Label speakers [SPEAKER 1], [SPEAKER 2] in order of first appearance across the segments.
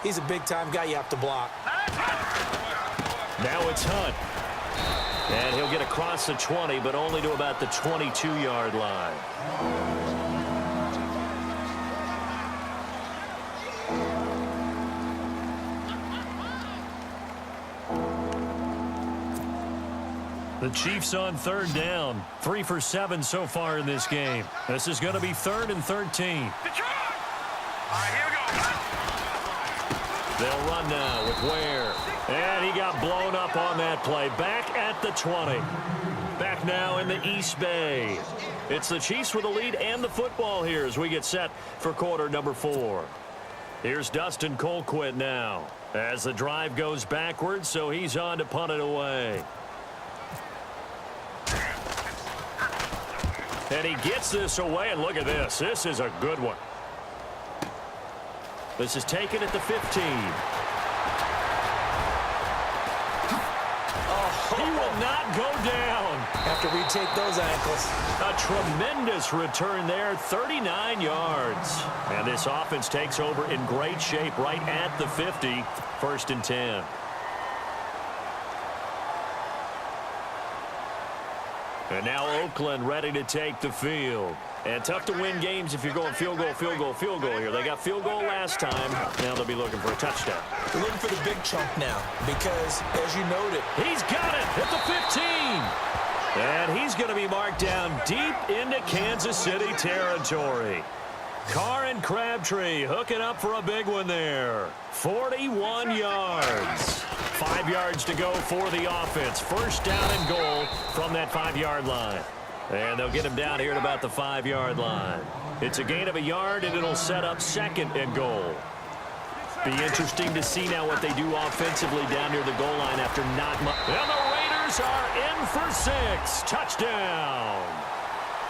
[SPEAKER 1] He's a big-time guy you have to block.
[SPEAKER 2] Now it's Hunt. And he'll get across the 20, but only to about the 22-yard line. The Chiefs on third down. 3 for 7 so far in this game. This is going to be 3rd and 13.
[SPEAKER 3] All right, here we go.
[SPEAKER 2] They'll run now with Ware. And he got blown up on that play. Back at the 20. Back now in the East Bay. It's the Chiefs with the lead and the football here as we get set for quarter number 4. Here's Dustin Colquitt now as the drive goes backwards, so he's on to punt it away. And he gets this away, and look at this. This is a good one. This is taken at the 15. He will not go down.
[SPEAKER 1] Have to retake those ankles.
[SPEAKER 2] A tremendous return there, 39 yards. And this offense takes over in great shape right at the 50, 1st and 10. And now Oakland ready to take the field. And tough to win games if you're going field goal, field goal, field goal here. They got field goal last time. Now they'll be looking for a touchdown.
[SPEAKER 1] They're looking for the big chunk now because, as you noted,
[SPEAKER 2] He's got it at the 15. And he's going to be marked down deep into Kansas City territory. Carr and Crabtree hooking up for a big one there. 41 yards. 5 yards to go for the offense. 1st down and goal from that 5-yard line. And they'll get him down here at about the 5-yard line. It's a gain of a yard, and it'll set up 2nd and goal. Be interesting to see now what they do offensively down near the goal line after not much. And the Raiders are in for 6. Touchdown.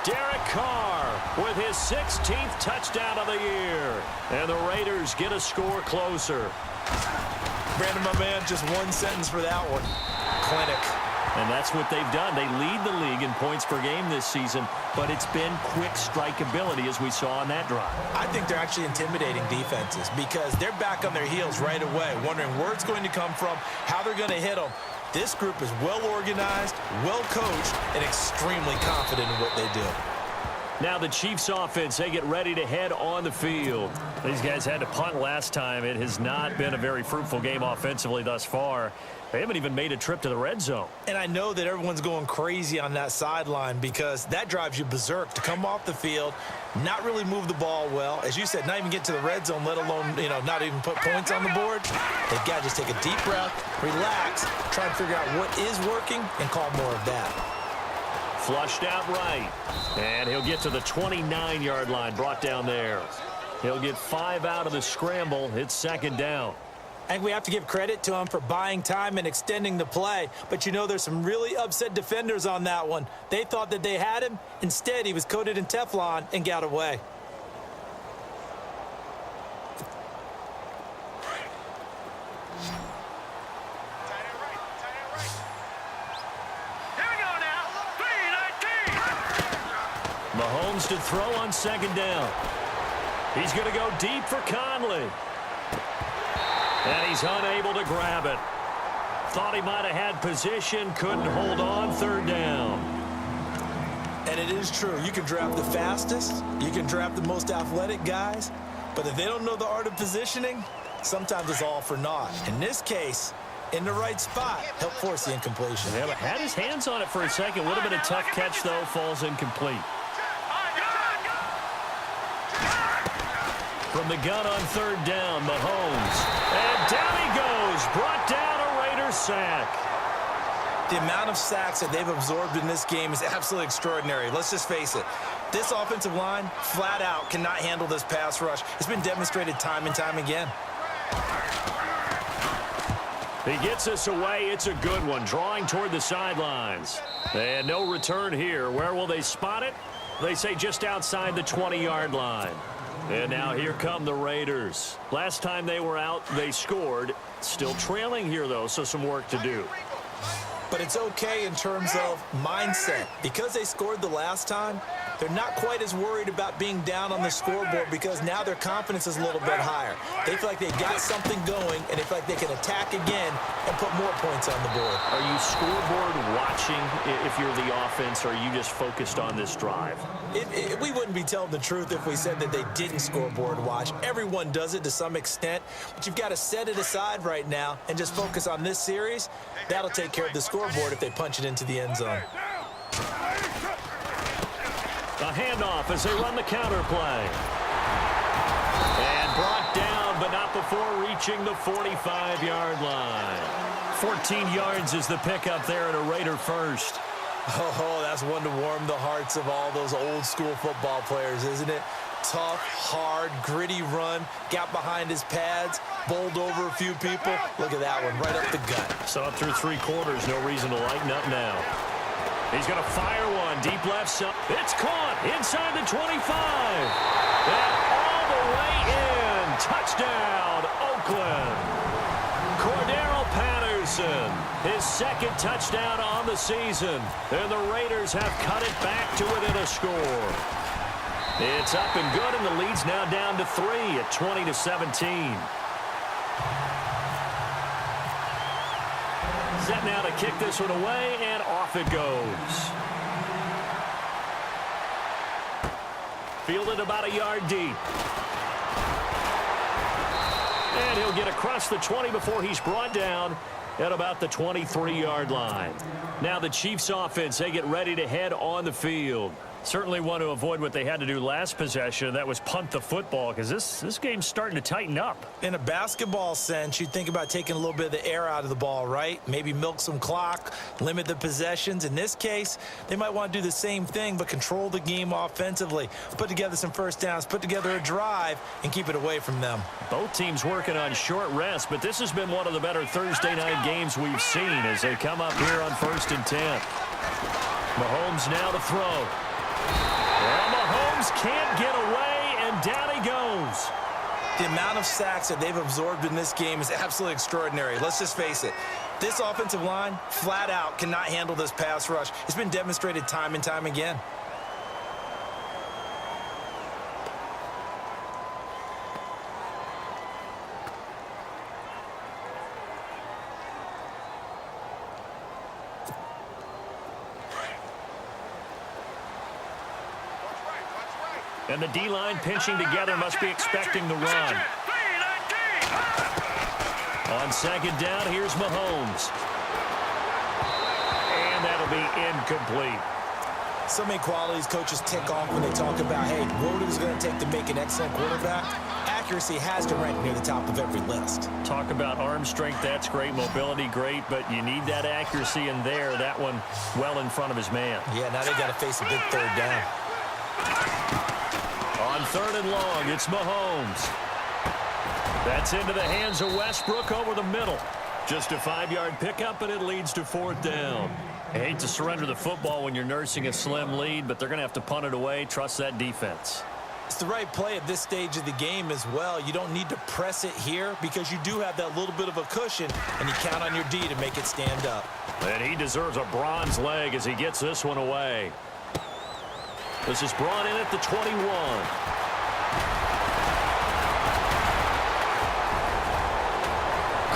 [SPEAKER 2] Derek Carr with his 16th touchdown of the year. And the Raiders get a score closer.
[SPEAKER 1] Brandon, my man, just one sentence for that one. Clinic.
[SPEAKER 2] And that's what they've done. They lead the league in points per game this season, but it's been quick strikeability as we saw on that drive.
[SPEAKER 1] I think they're actually intimidating defenses because they're back on their heels right away, wondering where it's going to come from, how they're going to hit them. This group is well organized, well coached, and extremely confident in what they do.
[SPEAKER 2] Now the Chiefs offense, they get ready to head on the field. These guys had to punt last time. It has not been a very fruitful game offensively thus far. They haven't even made a trip to the red zone.
[SPEAKER 1] And I know that everyone's going crazy on that sideline because that drives you berserk to come off the field, not really move the ball well. As you said, not even get to the red zone, let alone, not even put points on the board. They've got to just take a deep breath, relax, try and figure out what is working, and call more of that.
[SPEAKER 2] Flushed out right. And he'll get to the 29-yard line, brought down there. He'll get 5 out of the scramble. It's 2nd down.
[SPEAKER 1] I think we have to give credit to him for buying time and extending the play. But there's some really upset defenders on that one. They thought that they had him. Instead, he was coated in Teflon and got away.
[SPEAKER 2] Mahomes to throw on 2nd down. He's going to go deep for Conley. And he's unable to grab it. Thought he might have had position, couldn't hold on, 3rd down.
[SPEAKER 1] And it is true. You can draft the fastest. You can draft the most athletic guys. But if they don't know the art of positioning, sometimes it's all for naught. In this case, in the right spot, help force the incompletion.
[SPEAKER 2] Yeah, but had his hands on it for a second. Would have been a tough catch, though. Falls incomplete. From the gun on 3rd down, Mahomes. And down he goes. Brought down a Raiders sack.
[SPEAKER 1] The amount of sacks that they've absorbed in this game is absolutely extraordinary. Let's just face it. This offensive line, flat out, cannot handle this pass rush. It's been demonstrated time and time again.
[SPEAKER 2] He gets us away. It's a good one. Drawing toward the sidelines. And no return here. Where will they spot it? They say just outside the 20-yard line. And now here come the Raiders. Last time they were out, they scored. Still trailing here, though, so some work to do.
[SPEAKER 1] But it's okay in terms of mindset. Because they scored the last time, they're not quite as worried about being down on the scoreboard because now their confidence is a little bit higher. They feel like they've got something going, and they feel like they can attack again and put more points on the board.
[SPEAKER 2] Are you scoreboard watching if you're the offense, or are you just focused on this drive?
[SPEAKER 1] We wouldn't be telling the truth if we said that they didn't scoreboard watch. Everyone does it to some extent, but you've got to set it aside right now and just focus on this series. That'll take care of the scoreboard if they punch it into the end zone.
[SPEAKER 2] A handoff as they run the counter play. And brought down, but not before reaching the 45-yard line. 14 yards is the pickup there, and a Raider first.
[SPEAKER 1] Oh, that's one to warm the hearts of all those old-school football players, isn't it? Tough, hard, gritty run, got behind his pads, bowled over a few people. Look at that one, right up the gut.
[SPEAKER 2] Saw it through 3 quarters, no reason to lighten up now. He's going to fire one, deep left side. It's caught inside the 25. And all the way in. Touchdown, Oakland. Cordero Patterson, his second touchdown on the season. And the Raiders have cut it back to within a score. It's up and good, and the lead's now down to 3 at 20-17. Set now to kick this one away, and off it goes. Fielded about a yard deep. And he'll get across the 20 before he's brought down at about the 23-yard line. Now the Chiefs offense, they get ready to head on the field. Certainly want to avoid what they had to do last possession. That was punt the football, because this game's starting to tighten up.
[SPEAKER 1] In a basketball sense, you think about taking a little bit of the air out of the ball, right? Maybe milk some clock, limit the possessions. In this case, they might want to do the same thing, but control the game offensively. Put together some first downs, put together a drive, and keep it away from them.
[SPEAKER 2] Both teams working on short rest, but this has been one of the better Thursday night games we've seen as they come up here on 1st and 10. Mahomes now to throw. Well, Mahomes can't get away, and down he goes.
[SPEAKER 1] The amount of sacks that they've absorbed in this game is absolutely extraordinary. Let's just face it. This offensive line, flat out, cannot handle this pass rush. It's been demonstrated time and time again.
[SPEAKER 2] And the D-line pinching together, must be expecting the run. On 2nd down, here's Mahomes. And that'll be incomplete.
[SPEAKER 1] So many qualities coaches tick off when they talk about, hey, what is it going to take to make an excellent quarterback? Accuracy has to rank near the top of every list.
[SPEAKER 2] Talk about arm strength, that's great. Mobility, great. But you need that accuracy in there. That one well in front of his man.
[SPEAKER 1] Yeah, now they got to face a big 3rd down.
[SPEAKER 2] On 3rd and long, it's Mahomes. That's into the hands of Westbrook over the middle. Just a 5-yard pickup, and it leads to 4th down. I hate to surrender the football when you're nursing a slim lead, but they're going to have to punt it away. Trust that defense.
[SPEAKER 1] It's the right play at this stage of the game as well. You don't need to press it here because you do have that little bit of a cushion, and you count on your D to make it stand up.
[SPEAKER 2] And he deserves a bronze leg as he gets this one away. This is brought in at the 21.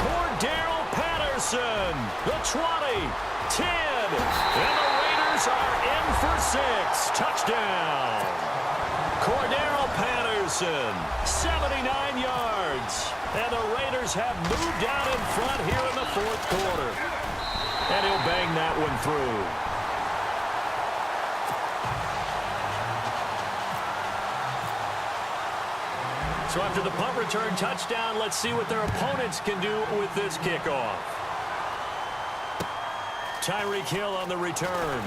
[SPEAKER 2] Cordero Patterson, the 20, 10, and the Raiders are in for 6. Touchdown. Cordero Patterson, 79 yards. And the Raiders have moved out in front here in the 4th quarter. And he'll bang that one through. So after the punt return touchdown, let's see what their opponents can do with this kickoff. Tyreek Hill on the return.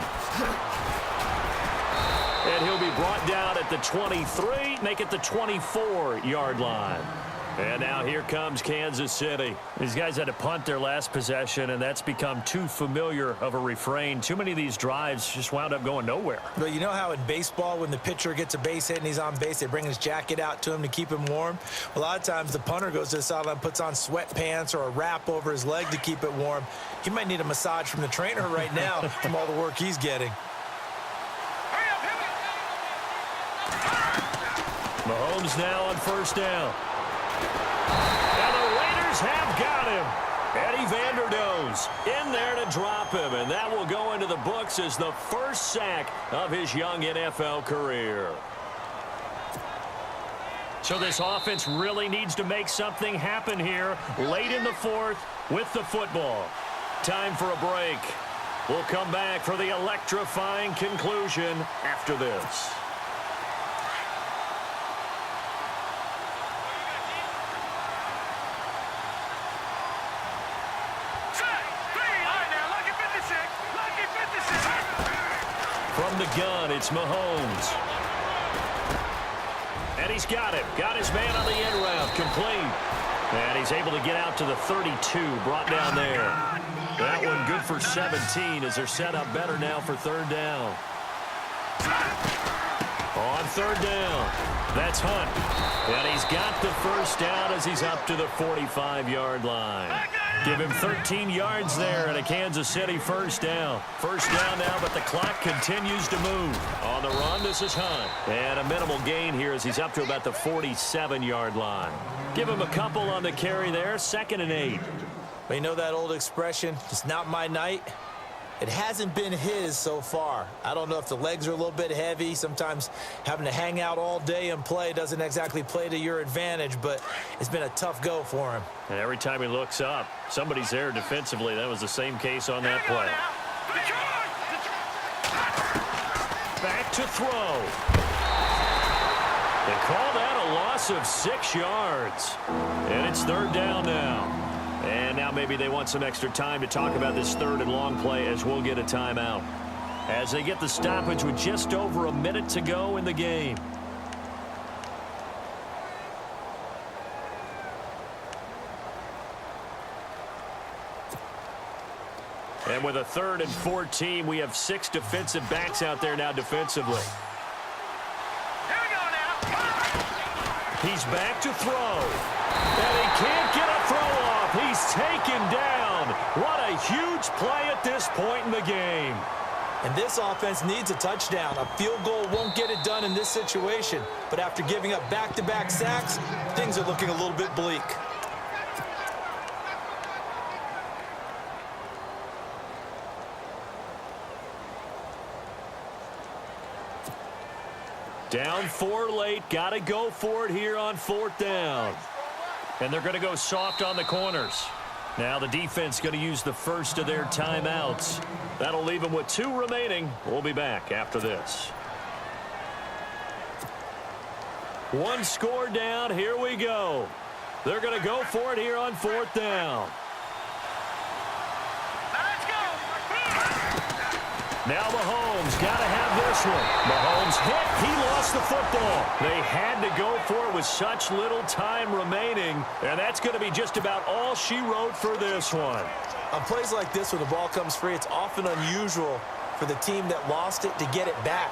[SPEAKER 2] And he'll be brought down at the 23, make it the 24-yard line. And now here comes Kansas City. These guys had to punt their last possession, and that's become too familiar of a refrain. Too many of these drives just wound up going nowhere.
[SPEAKER 1] But you know how in baseball, when the pitcher gets a base hit and he's on base, they bring his jacket out to him to keep him warm? A lot of times the punter goes to the sideline, puts on sweatpants or a wrap over his leg to keep it warm. He might need a massage from the trainer right now from all the work he's getting.
[SPEAKER 2] Mahomes now on first down. And the Raiders have got him. Eddie Vanderdoes in there to drop him, and that will go into the books as the first sack of his young NFL career. So this offense really needs to make something happen here late in the fourth with the football. Time for a break. We'll come back for the electrifying conclusion after this. From the gun, it's Mahomes. And he's got him. Got his man on the end route. Complete. And he's able to get out to the 32. Brought down there. That one good for 17 as they're set up better now for third down. On third down, that's Hunt. And he's got the first down as he's up to the 45-yard line. Give him 13 yards there and a Kansas City first down. First down now, but the clock continues to move. On the run, this is Hunt. And a minimal gain here as he's up to about the 47-yard line. Give him a couple on the carry there, 2nd and 8.
[SPEAKER 1] You know that old expression, it's not my night? It hasn't been his so far. I don't know if the legs are a little bit heavy. Sometimes having to hang out all day and play doesn't exactly play to your advantage, but it's been a tough go for him.
[SPEAKER 2] And every time he looks up, somebody's there defensively. That was the same case on that play. Back to throw. They call that a loss of 6 yards. And it's third down now. And now maybe they want some extra time to talk about this third and long play as we'll get a timeout. As they get the stoppage with just over a minute to go in the game. And with a 3rd and 14, we have 6 defensive backs out there now defensively. He's back to throw. And he can't get a throw off. He's taken down. What a huge play at this point in the game.
[SPEAKER 1] And this offense needs a touchdown. A field goal won't get it done in this situation. But after giving up back-to-back sacks, things are looking a little bit bleak.
[SPEAKER 2] Down 4 late. Got to go for it here on 4th down. And they're going to go soft on the corners. Now the defense going to use the first of their timeouts. That'll leave them with 2 remaining. We'll be back after this. 1 score down. Here we go. They're going to go for it here on 4th down. Now Mahomes got to have this one. Mahomes hit. He lost the football. They had to go for it with such little time remaining. And that's going to be just about all she wrote for this one.
[SPEAKER 1] On plays like this when the ball comes free, it's often unusual for the team that lost it to get it back.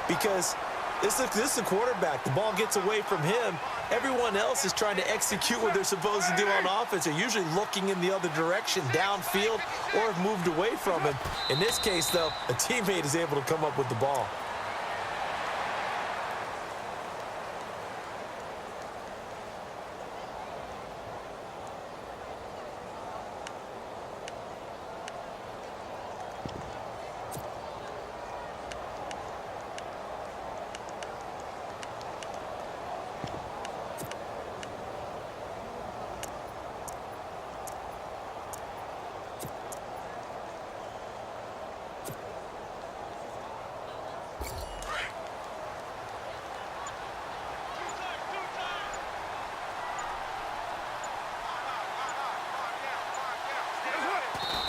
[SPEAKER 1] Because this is the quarterback. The ball gets away from him. Everyone else is trying to execute what they're supposed to do on offense. They're usually looking in the other direction, downfield, or have moved away from him. In this case, though, a teammate is able to come up with the ball.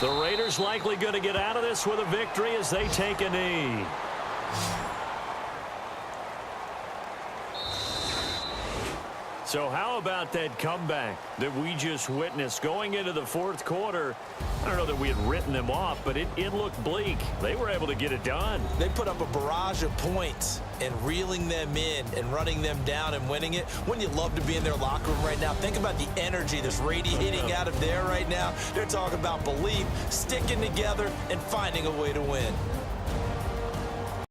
[SPEAKER 2] The Raiders likely going to get out of this with a victory as they take a knee. So how about that comeback that we just witnessed going into the 4th quarter? I don't know that we had written them off, but it looked bleak. They were able to get it done.
[SPEAKER 1] They put up a barrage of points and reeling them in and running them down and winning it. Wouldn't you love to be in their locker room right now? Think about the energy that's radiating out of there right now. They're talking about belief, sticking together, and finding a way to win.